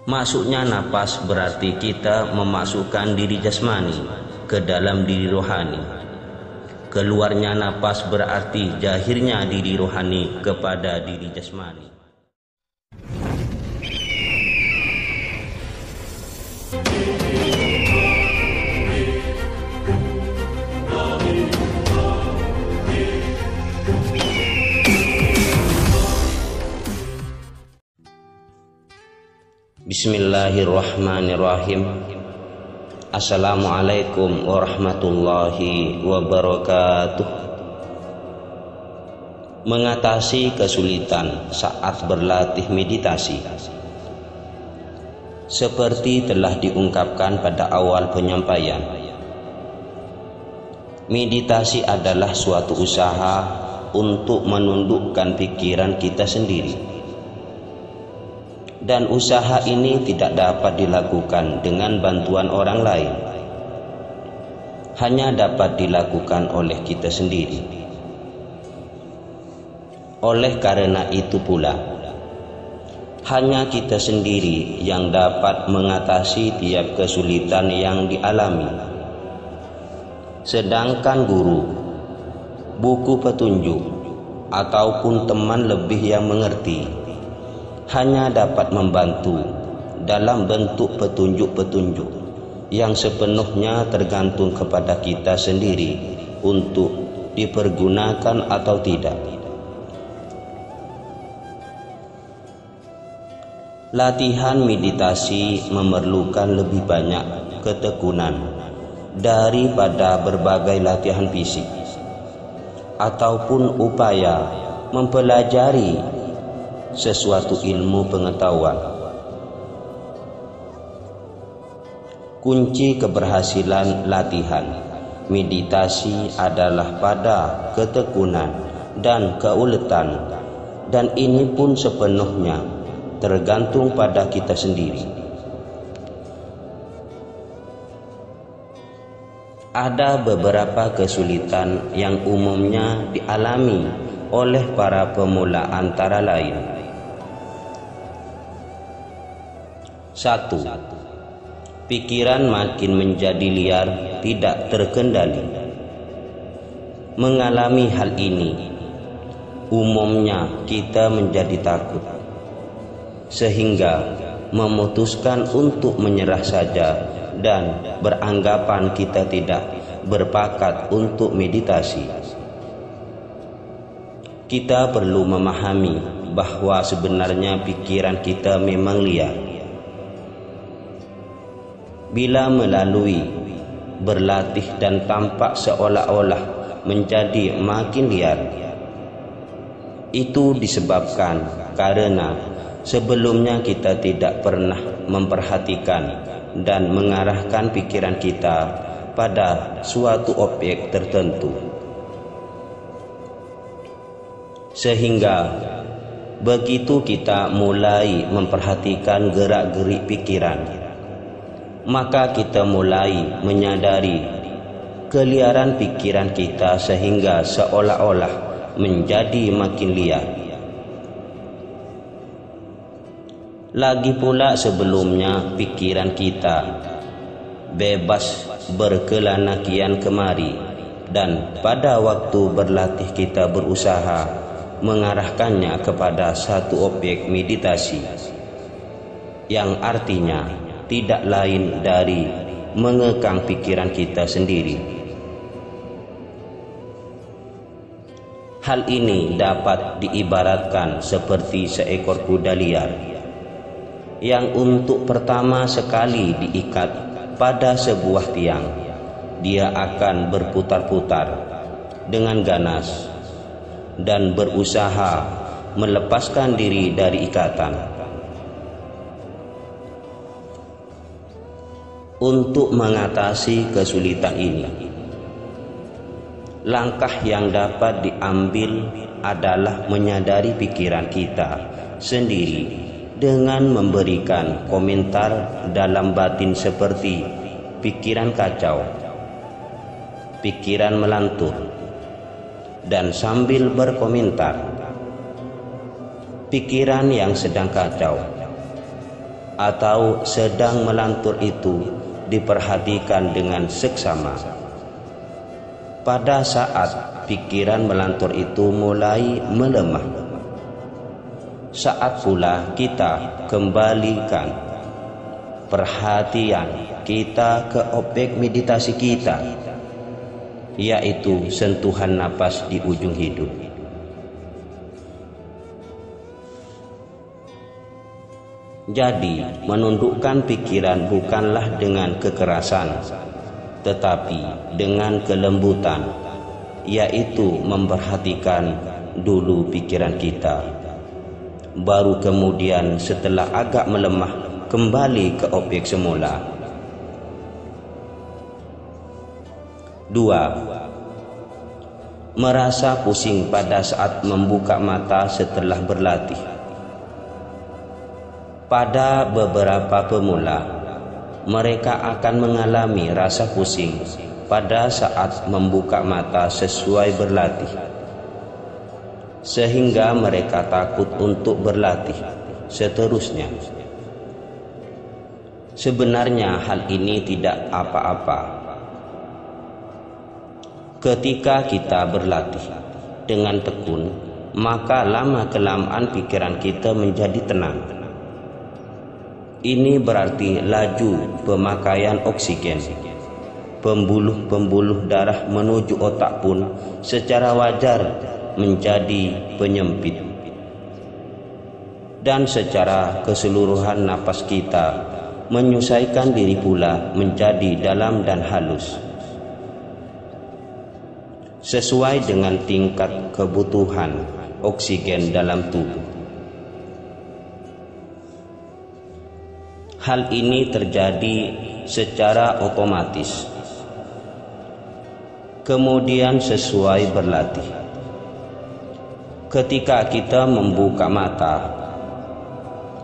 Masuknya napas berarti kita memasukkan diri jasmani ke dalam diri rohani. Keluarnya napas berarti jahirnya diri rohani kepada diri jasmani. Bismillahirrahmanirrahim. Assalamualaikum warahmatullahi wabarakatuh. Mengatasi kesulitan saat berlatih meditasi. Seperti telah diungkapkan pada awal penyampaian, meditasi adalah suatu usaha untuk menundukkan pikiran kita sendiri. Dan usaha ini tidak dapat dilakukan dengan bantuan orang lain, hanya dapat dilakukan oleh kita sendiri. Oleh karena itu pula, hanya kita sendiri yang dapat mengatasi tiap kesulitan yang dialami. Sedangkan guru, buku petunjuk, ataupun teman lebih yang mengerti hanya dapat membantu dalam bentuk petunjuk-petunjuk yang sepenuhnya tergantung kepada kita sendiri untuk dipergunakan atau tidak. Latihan meditasi memerlukan lebih banyak ketekunan daripada berbagai latihan fisik ataupun upaya mempelajari sesuatu ilmu pengetahuan. Kunci keberhasilan latihan meditasi adalah pada ketekunan dan keuletan, dan ini pun sepenuhnya tergantung pada kita sendiri. Ada beberapa kesulitan yang umumnya dialami oleh para pemula antara lain. 1. Pikiran makin menjadi liar, tidak terkendali. Mengalami hal ini, umumnya kita menjadi takut, sehingga memutuskan untuk menyerah saja dan beranggapan kita tidak berbakat untuk meditasi. Kita perlu memahami bahwa sebenarnya pikiran kita memang liar. Bila melalui berlatih dan tampak seolah-olah menjadi makin liar, itu disebabkan karena sebelumnya kita tidak pernah memperhatikan dan mengarahkan pikiran kita pada suatu objek tertentu, sehingga begitu kita mulai memperhatikan gerak-gerik pikiran, maka kita mulai menyadari keliaran pikiran kita sehingga seolah-olah menjadi makin liar. Lagi pula sebelumnya pikiran kita bebas berkelana kian kemari, dan pada waktu berlatih kita berusaha mengarahkannya kepada satu objek meditasi, yang artinya tidak lain dari mengekang pikiran kita sendiri. Hal ini dapat diibaratkan seperti seekor kuda liar yang untuk pertama sekali diikat pada sebuah tiang. Dia akan berputar-putar dengan ganas dan berusaha melepaskan diri dari ikatan. Untuk mengatasi kesulitan ini, langkah yang dapat diambil adalah menyadari pikiran kita sendiri dengan memberikan komentar dalam batin seperti pikiran kacau, pikiran melantur, dan sambil berkomentar, pikiran yang sedang kacau, atau sedang melantur itu diperhatikan dengan seksama. Pada saat pikiran melantur itu mulai melemah, saat pula kita kembalikan perhatian kita ke objek meditasi kita, yaitu sentuhan napas di ujung hidung. Jadi, menundukkan pikiran bukanlah dengan kekerasan, tetapi dengan kelembutan, yaitu memperhatikan dulu pikiran kita. Baru kemudian setelah agak melemah, kembali ke objek semula. 2. Merasa pusing pada saat membuka mata setelah berlatih. Pada beberapa pemula, mereka akan mengalami rasa pusing pada saat membuka mata sesuai berlatih, sehingga mereka takut untuk berlatih seterusnya. Sebenarnya hal ini tidak apa-apa. Ketika kita berlatih dengan tekun, maka lama-kelamaan pikiran kita menjadi tenang. Ini berarti laju pemakaian oksigen, pembuluh-pembuluh darah menuju otak pun secara wajar menjadi penyempit. Dan secara keseluruhan napas kita menyesuaikan diri pula menjadi dalam dan halus, sesuai dengan tingkat kebutuhan oksigen dalam tubuh. Hal ini terjadi secara otomatis, kemudian sesuai berlatih. Ketika kita membuka mata,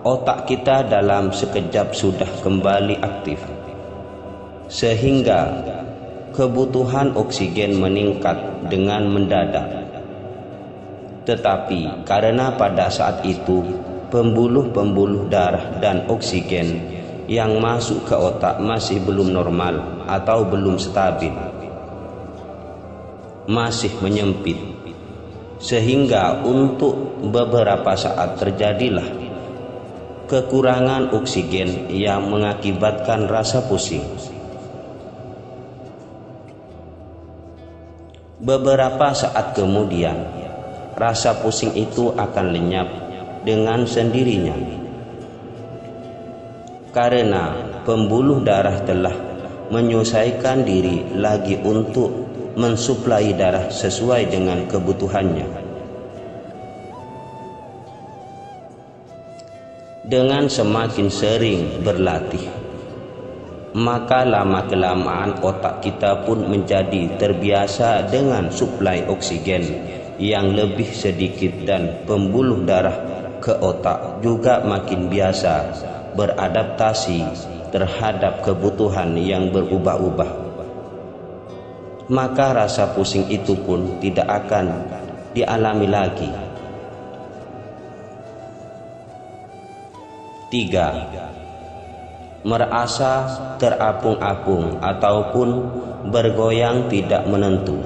otak kita dalam sekejap sudah kembali aktif, sehingga kebutuhan oksigen meningkat dengan mendadak. Tetapi karena pada saat itu pembuluh-pembuluh darah dan oksigen yang masuk ke otak masih belum normal atau belum stabil, masih menyempit, sehingga untuk beberapa saat terjadilah kekurangan oksigen yang mengakibatkan rasa pusing. Beberapa saat kemudian, rasa pusing itu akan lenyap dengan sendirinya, karena pembuluh darah telah menyesuaikan diri lagi untuk mensuplai darah sesuai dengan kebutuhannya. Dengan semakin sering berlatih, maka lama-kelamaan otak kita pun menjadi terbiasa dengan suplai oksigen yang lebih sedikit, dan pembuluh darah ke otak juga makin biasa beradaptasi terhadap kebutuhan yang berubah-ubah. Maka rasa pusing itu pun tidak akan dialami lagi. 3. Merasa terapung-apung ataupun bergoyang tidak menentu.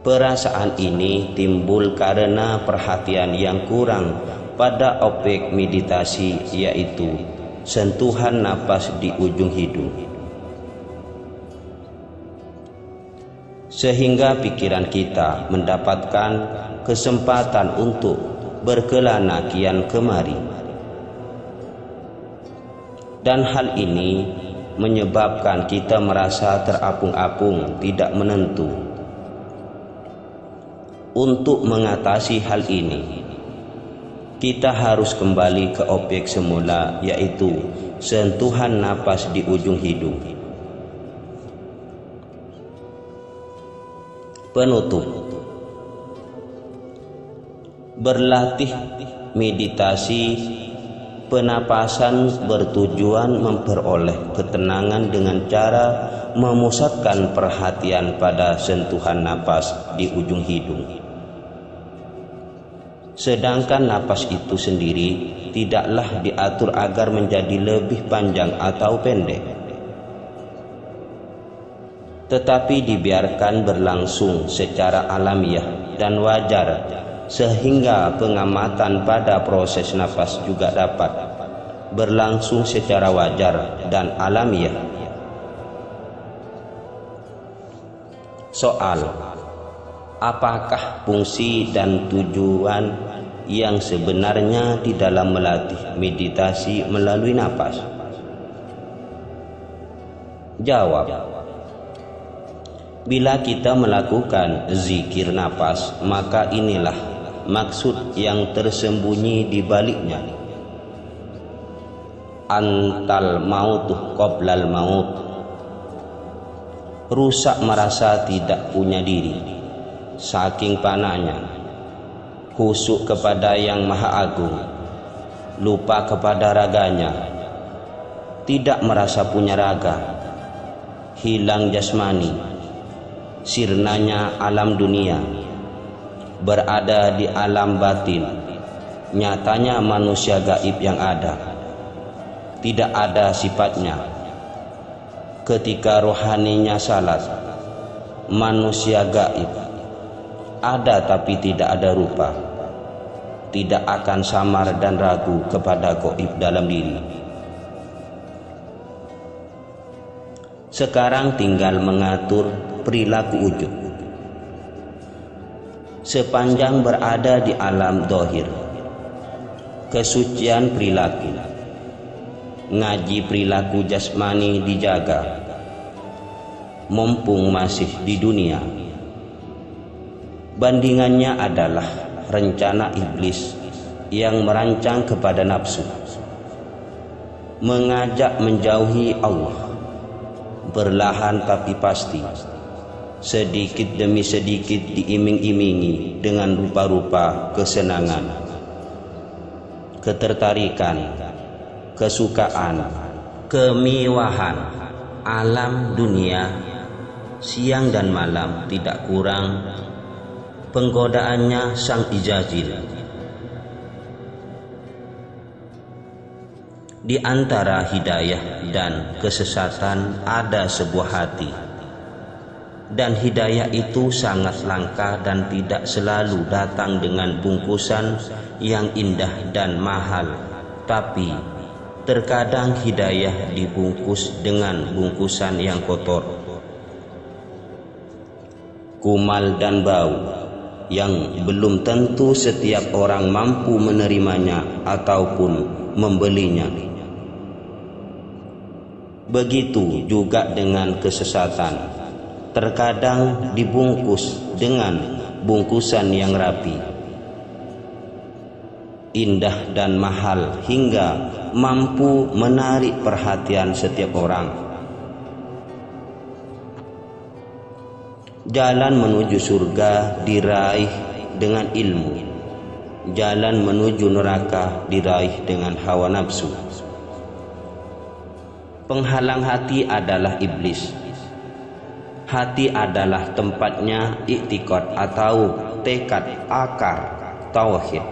Perasaan ini timbul karena perhatian yang kurang pada objek meditasi, yaitu sentuhan napas di ujung hidung, sehingga pikiran kita mendapatkan kesempatan untuk berkelana kian kemari. Dan hal ini menyebabkan kita merasa terapung-apung, tidak menentu. Untuk mengatasi hal ini, kita harus kembali ke objek semula, yaitu sentuhan napas di ujung hidung. Penutup. Berlatih meditasi penapasan bertujuan memperoleh ketenangan dengan cara memusatkan perhatian pada sentuhan napas di ujung hidung. Sedangkan napas itu sendiri tidaklah diatur agar menjadi lebih panjang atau pendek, tetapi dibiarkan berlangsung secara alamiah dan wajar, sehingga pengamatan pada proses napas juga dapat berlangsung secara wajar dan alamiah. Soal: apakah fungsi dan tujuan yang sebenarnya di dalam melatih meditasi melalui napas? Jawab: bila kita melakukan zikir napas, maka inilah maksud yang tersembunyi di baliknya. Antal mautu qoblal maut. Rusak merasa tidak punya diri, saking panahnya. Khusyuk kepada yang maha agung, lupa kepada raganya. Tidak merasa punya raga, hilang jasmani, sirnanya alam dunia, berada di alam batin. Nyatanya manusia gaib yang ada, tidak ada sifatnya. Ketika rohaninya salat, manusia gaib ada tapi tidak ada rupa, tidak akan samar dan ragu kepada gaib dalam diri. Sekarang tinggal mengatur perilaku wujud. Sepanjang berada di alam dohir, kesucian perilaku, ngaji perilaku jasmani dijaga, mumpung masih di dunia. Bandingannya adalah rencana iblis yang merancang kepada nafsu, mengajak menjauhi Allah, berlahan tapi pasti, sedikit demi sedikit diiming-imingi dengan rupa-rupa kesenangan, ketertarikan, kesukaan, kemewahan. Alam dunia siang dan malam tidak kurang penggodaannya sang ijazil. Di antara hidayah dan kesesatan ada sebuah hati, dan hidayah itu sangat langka dan tidak selalu datang dengan bungkusan yang indah dan mahal, tapi terkadang hidayah dibungkus dengan bungkusan yang kotor, kumal dan bau, yang belum tentu setiap orang mampu menerimanya ataupun membelinya. Begitu juga dengan kesesatan, terkadang dibungkus dengan bungkusan yang rapi, indah dan mahal, hingga mampu menarik perhatian setiap orang. Jalan menuju surga diraih dengan ilmu, jalan menuju neraka diraih dengan hawa nafsu. Penghalang hati adalah iblis. Hati adalah tempatnya iktikad atau tekad akar tauhid.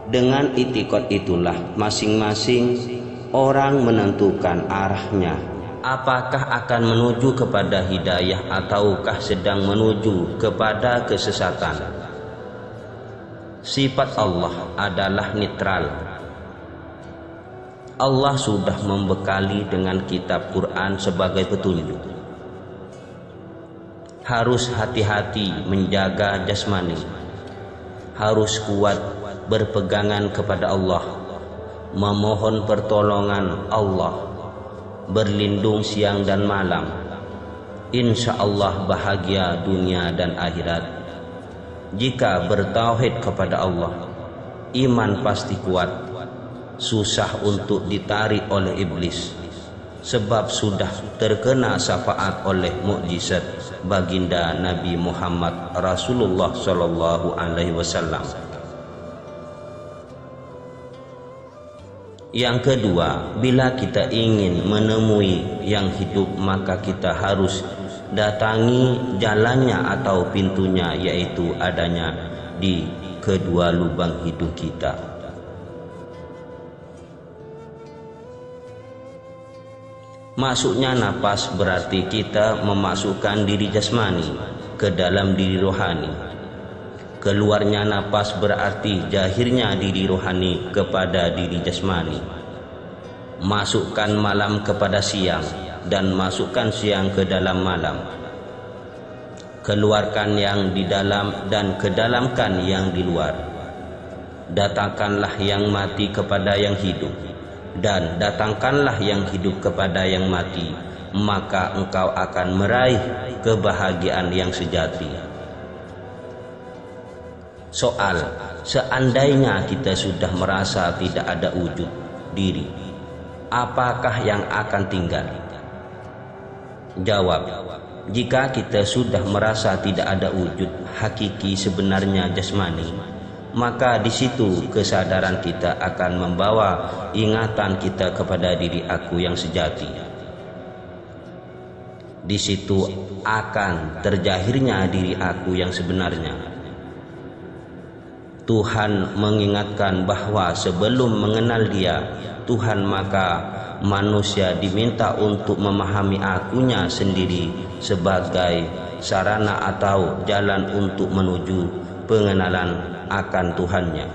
Dengan iktikad itulah masing-masing orang menentukan arahnya, apakah akan menuju kepada hidayah ataukah sedang menuju kepada kesesatan. Sifat Allah adalah netral. Allah sudah membekali dengan kitab Quran sebagai petunjuk. Harus hati-hati menjaga jasmani, harus kuat berpegangan kepada Allah, memohon pertolongan Allah, berlindung siang dan malam. Insya Allah bahagia dunia dan akhirat. Jika bertauhid kepada Allah, iman pasti kuat, susah untuk ditarik oleh iblis, sebab sudah terkena syafaat oleh mukjizat baginda Nabi Muhammad Rasulullah Sallallahu Alaihi Wasallam. Yang kedua, bila kita ingin menemui yang hidup, maka kita harus datangi jalannya atau pintunya, yaitu adanya di kedua lubang hidung kita. Masuknya napas berarti kita memasukkan diri jasmani ke dalam diri rohani. Keluarnya napas berarti jahirnya diri rohani kepada diri jasmani. Masukkan malam kepada siang dan masukkan siang ke dalam malam. Keluarkan yang di dalam dan kedalamkan yang di luar. Datangkanlah yang mati kepada yang hidup, dan datangkanlah yang hidup kepada yang mati, maka engkau akan meraih kebahagiaan yang sejati. Soal, seandainya kita sudah merasa tidak ada wujud diri, apakah yang akan tinggal? Jawab, jika kita sudah merasa tidak ada wujud hakiki sebenarnya jasmani, maka di situ kesadaran kita akan membawa ingatan kita kepada diri aku yang sejati. Di situ akan terjahirnya diri aku yang sebenarnya. Tuhan mengingatkan bahwa sebelum mengenal Dia, Tuhan, maka manusia diminta untuk memahami akunya sendiri sebagai sarana atau jalan untuk menuju pengenalan akan Tuhannya.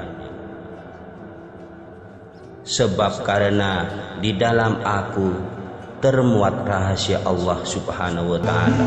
Sebab karena di dalam aku termuat rahasia Allah Subhanahu wa ta'ala.